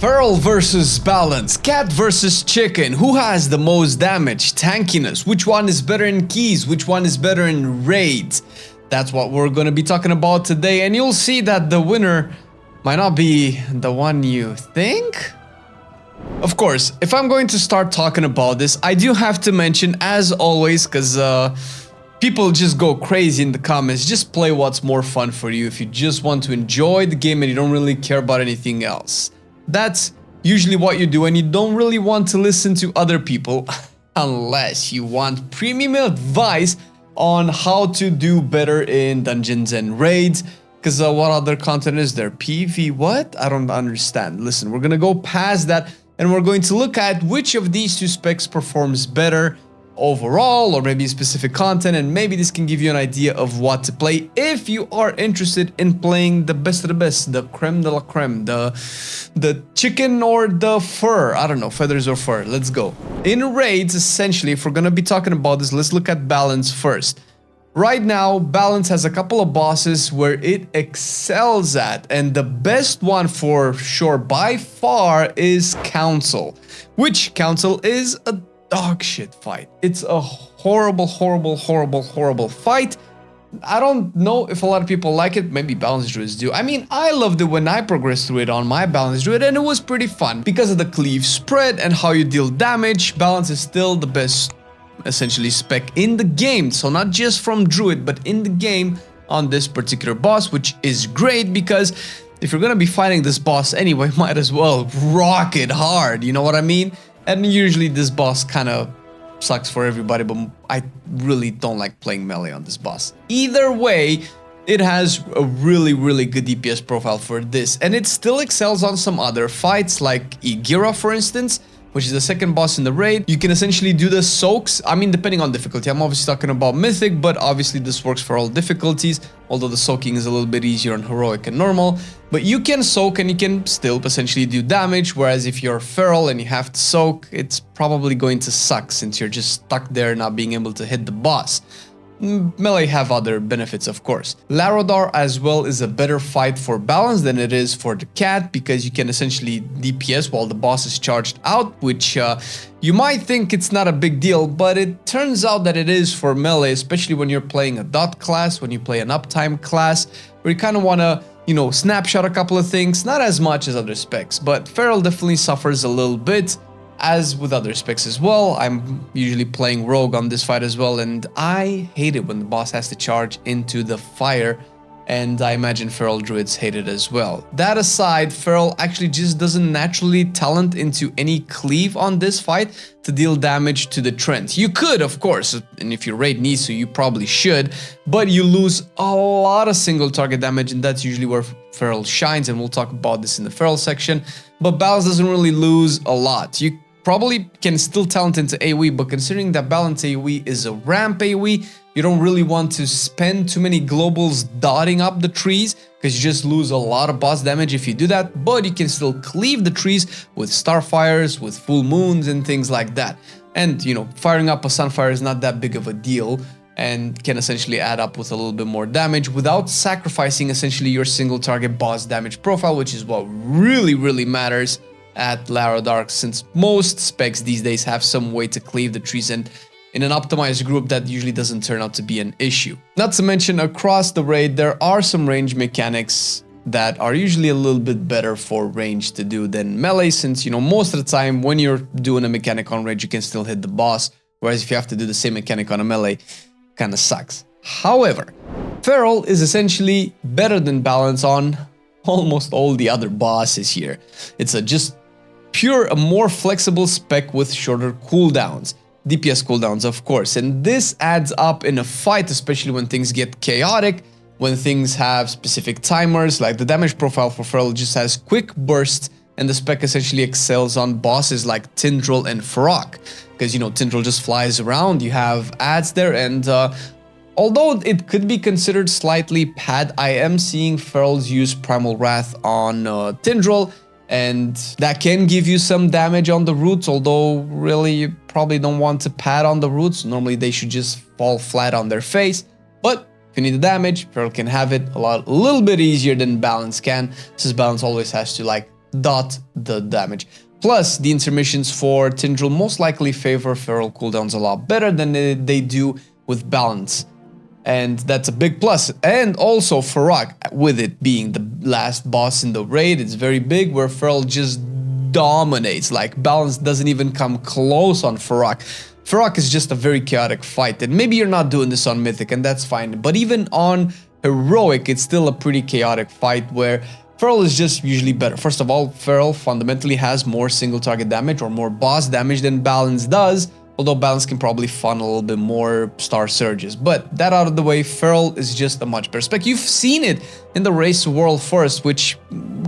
Feral versus Balance, Cat versus Chicken, who has the most damage, tankiness, which one is better in keys, which one is better in raids. That's what we're going to be talking about today, and you'll see that the winner might not be the one you think. Of course, if I'm going to start talking about this, I do have to mention, as always, because people just go crazy in the comments, just play what's more fun for you if you just want to enjoy the game and you don't really care about anything else. That's usually what you do, and you don't really want to listen to other people unless you want premium advice on how to do better in dungeons and raids. Because what other content is there? PV what? I don't understand. Listen, we're gonna go past that and we're going to look at which of these two specs performs better overall, or maybe specific content, and maybe this can give you an idea of what to play if you are interested in playing the best of the best, the creme de la creme, the chicken or the fur. I don't know, feathers or fur. Let's go. In raids, essentially, if we're gonna be talking about this, let's look at balance first. Right now, balance has a couple of bosses where it excels at, and the best one for sure by far is Council, which Council is a dog shit fight. It's a horrible fight. I don't know if a lot of people like it. Maybe Balance Druids do. I mean, I loved it when I progressed through it on my Balance Druid, and it was pretty fun. Because of the cleave spread and how you deal damage, Balance is still the best, essentially, spec in the game. So not just from Druid, but in the game on this particular boss, which is great because if you're gonna be fighting this boss anyway, might as well rock it hard, you know what I mean? And usually this boss kind of sucks for everybody, but I really don't like playing melee on this boss. Either way, it has a really good DPS profile for this, and it still excels on some other fights like Igira, for instance, which is the second boss in the raid. You can essentially do the soaks. I mean, depending on difficulty. I'm obviously talking about Mythic, but obviously this works for all difficulties, although the soaking is a little bit easier on Heroic and Normal. But you can soak and you can still essentially do damage, whereas if you're Feral and you have to soak, it's probably going to suck since you're just stuck there not being able to hit the boss. Melee have other benefits, of course. Larodar as well is a better fight for balance than it is for the cat, because you can essentially DPS while the boss is charged out, which you might think it's not a big deal, but it turns out that it is for melee, especially when you're playing a dot class, when you play an uptime class, where you kind of want to, you know, snapshot a couple of things, not as much as other specs, but Feral definitely suffers a little bit. As with other specs as well, I'm usually playing Rogue on this fight as well, and I hate it when the boss has to charge into the fire, and I imagine Feral Druids hate it as well. That aside, Feral actually just doesn't naturally talent into any cleave on this fight to deal damage to the Trent. You could, of course, and if your raid needs to, you probably should, but you lose a lot of single target damage, and that's usually where Feral shines, and we'll talk about this in the Feral section. But Balance doesn't really lose a lot. You probably can still talent into AoE, but considering that Balance AoE is a ramp AoE, you don't really want to spend too many globals dotting up the trees, because you just lose a lot of boss damage if you do that, but you can still cleave the trees with starfires, with full moons and things like that. And, you know, firing up a sunfire is not that big of a deal, and can essentially add up with a little bit more damage without sacrificing essentially your single target boss damage profile, which is what really matters at Larodar, since most specs these days have some way to cleave the trees, and in an optimized group that usually doesn't turn out to be an issue. Not to mention, across the raid there are some range mechanics that are usually a little bit better for range to do than melee, since, you know, most of the time when you're doing a mechanic on range you can still hit the boss, whereas if you have to do the same mechanic on a melee, kind of sucks. However, Feral is essentially better than Balance on almost all the other bosses here. It's a more flexible spec with shorter cooldowns, DPS cooldowns, of course, and this adds up in a fight, especially when things get chaotic, when things have specific timers. Like the damage profile for Feral just has quick bursts, and the spec essentially excels on bosses like Tindral and Farok, because, you know, Tindral just flies around, you have ads there, and although it could be considered slightly pad, I am seeing Ferals use Primal Wrath on Tindral, and that can give you some damage on the roots, although really you probably don't want to pad on the roots. Normally they should just fall flat on their face, but if you need the damage, Feral can have it a little bit easier than Balance can, since Balance always has to like the damage. Plus, the intermissions for Tindril most likely favor Feral cooldowns a lot better than they do with Balance. And that's a big plus. And also Feral, with it being the last boss in the raid, it's very big, where Feral just dominates. Like, Balance doesn't even come close on Feral. Feral is just a very chaotic fight, and maybe you're not doing this on Mythic, and that's fine. But even on Heroic, it's still a pretty chaotic fight where Feral is just usually better. First of all, Feral fundamentally has more single target damage or more boss damage than Balance does, although Balance can probably fund a little bit more star surges. But that out of the way, Feral is just a much better spec. You've seen it in the race to World First, which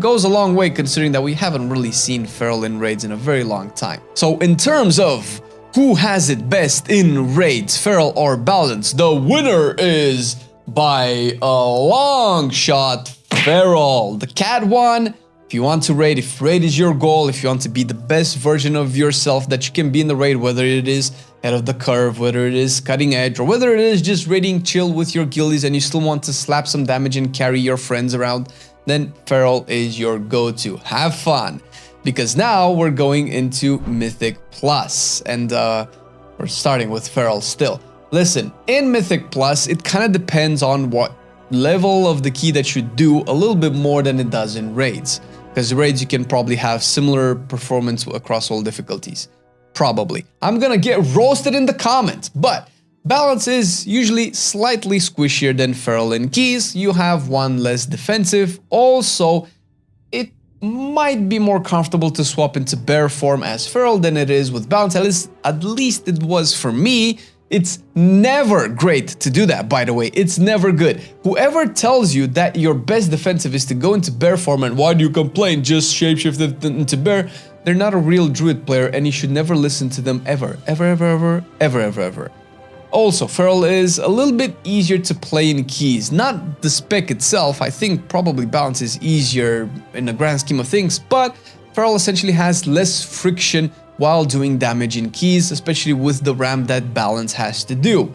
goes a long way considering that we haven't really seen Feral in raids in a very long time. So in terms of who has it best in raids, Feral or Balance, the winner is by a long shot Feral. The cat one. If you want to raid, if raid is your goal, if you want to be the best version of yourself that you can be in the raid, whether it is head of the curve, whether it is cutting edge, or whether it is just raiding chill with your guildies and you still want to slap some damage and carry your friends around, then Feral is your go-to. Have fun, because now we're going into Mythic Plus, and we're starting with Feral still. Listen, in Mythic Plus, it kind of depends on what level of the key that you do a little bit more than it does in raids. Because raids, you can probably have similar performance across all difficulties. Probably. I'm gonna get roasted in the comments, but Balance is usually slightly squishier than Feral in keys. You have one less defensive. Also, it might be more comfortable to swap into bear form as Feral than it is with Balance. At least it was for me. It's never great to do that, by the way. It's never good. Whoever tells you that your best defensive is to go into bear form and why do you complain, just shapeshift into bear, they're not a real druid player and you should never listen to them ever. Ever. Also, Feral is a little bit easier to play in keys. Not the spec itself, I think probably Balance is easier in the grand scheme of things, but Feral essentially has less friction while doing damage in keys, especially with the ramp that Balance has to do.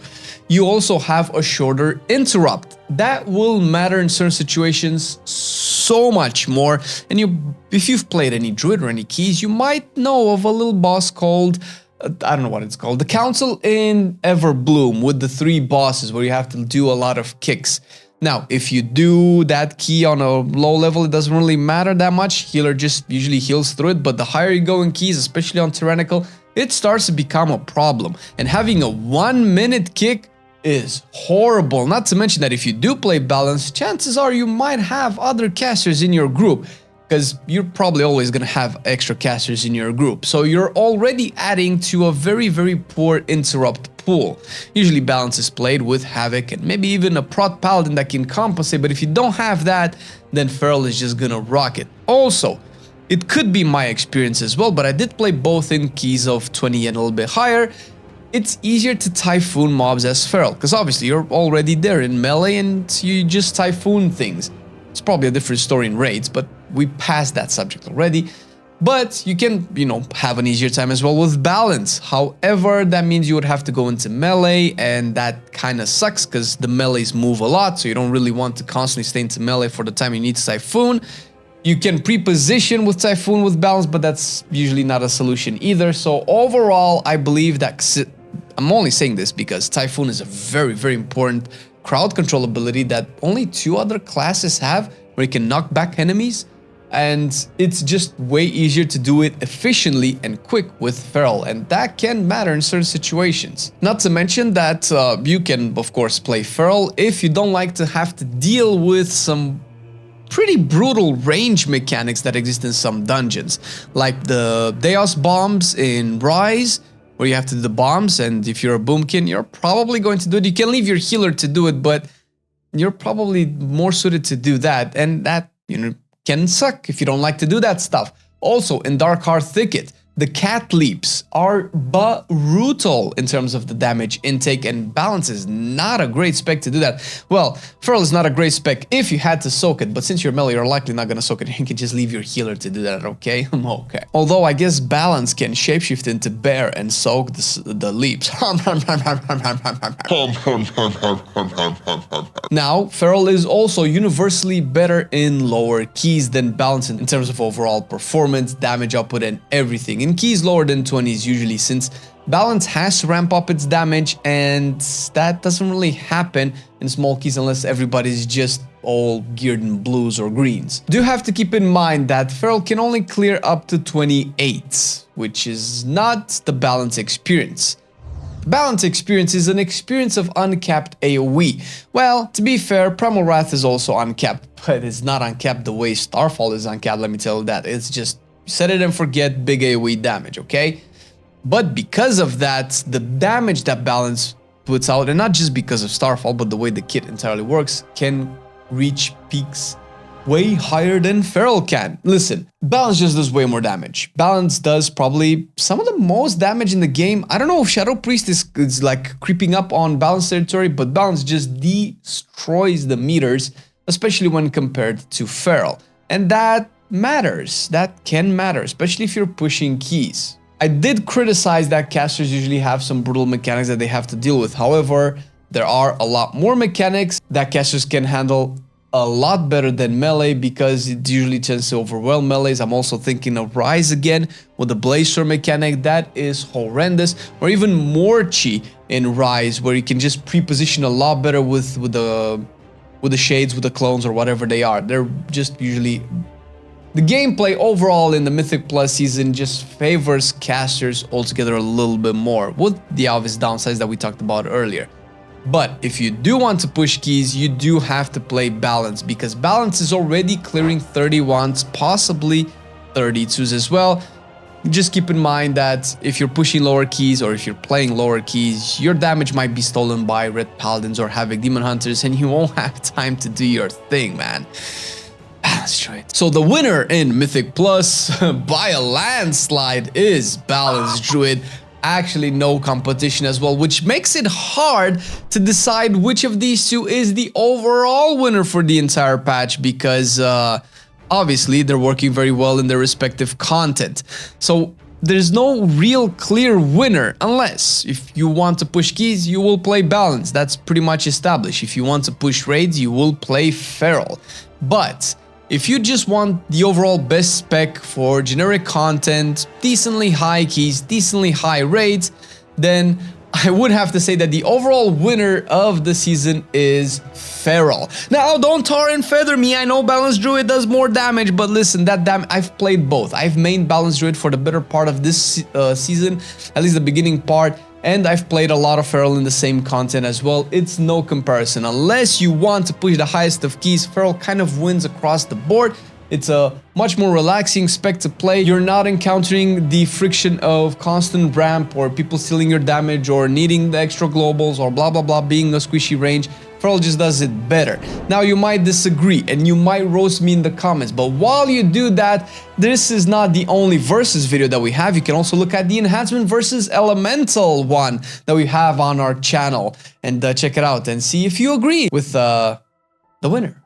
You also have a shorter interrupt. That will matter in certain situations so much more. And if you've played any druid or any keys, you might know of a little boss called, I don't know what it's called, the Council in Everbloom, with the 3 bosses where you have to do a lot of kicks. Now, if you do that key on a low level, it doesn't really matter that much. Healer just usually heals through it, but the higher you go in keys, especially on Tyrannical, it starts to become a problem. And having a 1-minute kick is horrible. Not to mention that if you do play Balance, chances are you might have other casters in your group, because you're probably always going to have extra casters in your group. So you're already adding to a very, very poor interrupt pool. Usually Balance is played with Havoc and maybe even a Prot Paladin that can compensate, but if you don't have that, then Feral is just gonna rock it. Also, it could be my experience as well, but I did play both in keys of 20 and a little bit higher. It's easier to Typhoon mobs as Feral, because obviously you're already there in melee and you just Typhoon things. It's probably a different story in raids, but we passed that subject already. But you can, have an easier time as well with Balance. However, that means you would have to go into melee, and that kind of sucks because the melees move a lot, so you don't really want to constantly stay into melee for the time you need to Typhoon. You can pre-position with Typhoon with Balance, but that's usually not a solution either. So overall, I believe that, I'm only saying this because Typhoon is a very, very important crowd control ability that only 2 other classes have, where you can knock back enemies. And it's just way easier to do it efficiently and quick with Feral, and that can matter in certain situations. Not to mention that you can, of course, play Feral if you don't like to have to deal with some pretty brutal range mechanics that exist in some dungeons, like the Deus bombs in Rise, where you have to do the bombs, and if you're a boomkin, you're probably going to do it. You can leave your healer to do it, but you're probably more suited to do that, and that, can suck if you don't like to do that stuff. Also, in Dark Heart Thicket, The cat leaps are brutal in terms of the damage intake, and balance is not a great spec to do that. Well, Feral is not a great spec if you had to soak it, but since you're melee, you're likely not gonna soak it. You can just leave your healer to do that, okay? Okay. Although I guess balance can shapeshift into bear and soak the leaps. Now, Feral is also universally better in lower keys than balance in terms of overall performance, damage output, and everything. In keys lower than 20s usually, since balance has to ramp up its damage, and that doesn't really happen in small keys unless everybody's just all geared in blues or greens. Do have to keep in mind that Feral can only clear up to 28, which is not the balance experience. Balance experience is an experience of uncapped AoE. Well, to be fair, Primal Wrath is also uncapped, but it's not uncapped the way Starfall is uncapped, let me tell you that. It's just set it and forget big AoE damage, okay? But because of that, the damage that balance puts out, and not just because of Starfall, but the way the kit entirely works, can reach peaks way higher than Feral can. Listen, balance just does way more damage. Balance does probably some of the most damage in the game. I don't know if Shadow Priest is like creeping up on balance territory, but balance just destroys the meters, especially when compared to Feral. And that matters. That can matter, especially if you're pushing keys. I did criticize that casters usually have some brutal mechanics that they have to deal with. However, there are a lot more mechanics that casters can handle a lot better than melee, because it usually tends to overwhelm melees. I'm also thinking of Rise again with the Blazer mechanic. That is horrendous. Or even Morchi in Rise, where you can just pre-position a lot better with the shades, with the clones, or whatever they are. They're just usually... The gameplay overall in the Mythic Plus season just favors casters altogether a little bit more, with the obvious downsides that we talked about earlier. But if you do want to push keys, you do have to play balance, because balance is already clearing 31s, possibly 32s as well. Just keep in mind that if you're pushing lower keys, or if you're playing lower keys, your damage might be stolen by Red Paladins or Havoc Demon Hunters, and you won't have time to do your thing, man. Balance Druid. So the winner in Mythic Plus by a landslide is Balance Druid. Actually, no competition as well, which makes it hard to decide which of these two is the overall winner for the entire patch, because obviously they're working very well in their respective content. So there's no real clear winner, unless if you want to push keys, you will play balance. That's pretty much established. If you want to push raids, you will play Feral. But if you just want the overall best spec for generic content, decently high keys, decently high raids, then I would have to say that the overall winner of the season is Feral. Now, don't tar and feather me. I know Balance Druid does more damage, but listen, I've played both. I've mained Balance Druid for the better part of this season, at least the beginning part, and I've played a lot of Feral in the same content as well. It's no comparison. Unless you want to push the highest of keys, Feral kind of wins across the board. It's a much more relaxing spec to play. You're not encountering the friction of constant ramp, or people stealing your damage, or needing the extra globals, or blah blah blah, being a squishy range. Feral just does it better. Now, you might disagree and you might roast me in the comments, but while you do that, this is not the only versus video that we have. You can also look at the enhancement versus elemental one that we have on our channel, and check it out and see if you agree with the winner.